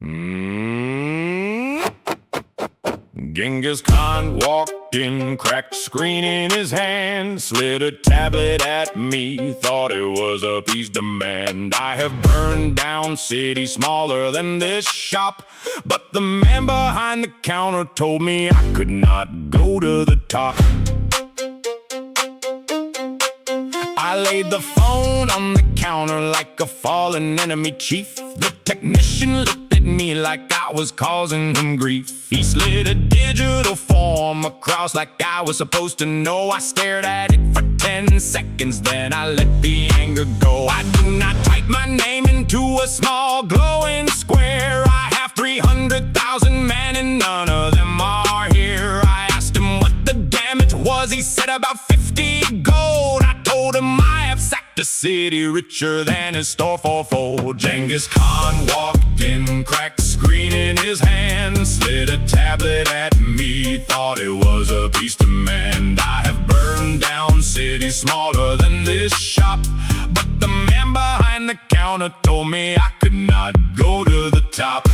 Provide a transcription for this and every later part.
Mm. Genghis Khan walked in, cracked screen in his hand, slid a tablet at me, thought it was a peace demand. I have burned down cities smaller than this shop, but the man behind the counter told me I could not go to the top. I laid the phone on the counter like a fallen enemy chief. The technician looked at me like I was causing him grief. He slid a digital form across like I was supposed to know. I stared at it for 10 seconds, then I let the anger go. I do not type my name into a small glowing square. I have 300,000 men and none of them are here. I asked him what the damage was, he said about 50 gold. I told him I have sacked the city richer than his store fourfold. Genghis Khan walked in, cracked screen in his hand, slid a tablet at me, thought it was a peace demand. I have burned down cities smaller than this shop, but the man behind the counter told me I could not go to the top.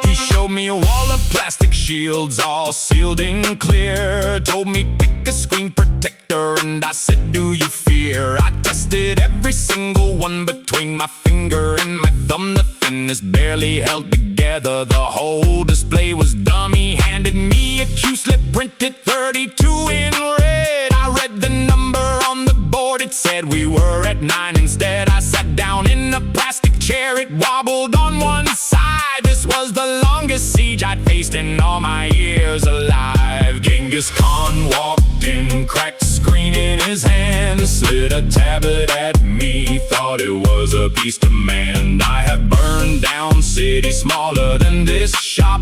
He showed me a wall of plastic shields all sealed in clear, told me pick a screen protector and I said do you fear? I tested every single one between my finger and my thumb. The thinnest barely held together, the whole display was dumb. He handed me a Q-slip printed 32 in red. I read the number on the board, it said we were at 9 instead. I sat down in a plastic chair, it wobbled on one side. This was the longest siege I'd faced in all my years alive. Genghis Khan walked in, cracked screen in his hand, slid a tablet at me, thought it was a peace demand. I have burned down cities smaller than this shop,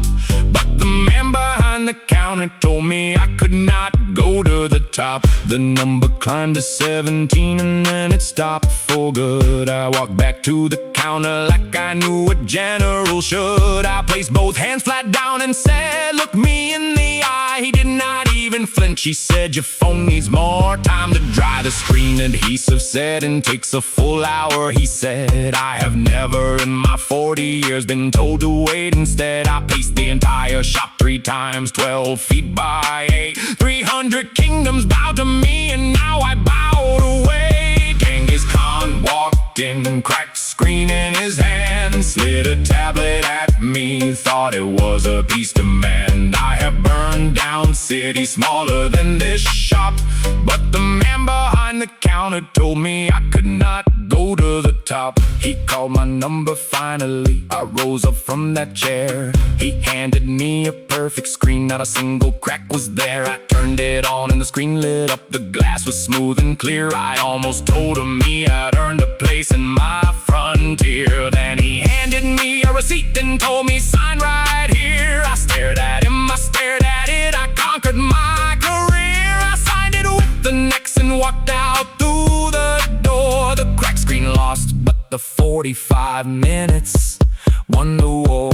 but the man behind the counter told me I could not go to the top. The number climbed to 17 and then it stopped for good. I walked back to the counter like I knew a general should. I placed both hands flat down and said, look me in the eye. He did not even flinch. He said, your phone needs more time to dry. The screen adhesive said, and takes a full hour. He said, I have never in my 40 years been told to wait. Instead, I paced the entire shop 3 times, 12 feet by 8. 300 kingdoms bowed to me, and now I bowed away. Genghis Khan walked in, cracked screen in his hand, slid a tablet at me, thought it was a peace demand. I have burned down cities smaller than this shop, but the man behind the counter told me I could not go to the top. He called my number finally, I rose up from that chair. He handed me a perfect screen, not a single crack was there. I turned it on and the screen lit up, the glass was smooth and clear. I almost told him he had earned a place in my frontier. Then he handed me a receipt and told me sign right here. I stared at him, I stared at it, I conquered my career. I signed it with the next and walked out through the door. The cracked screen lost, but the 45 minutes won the war.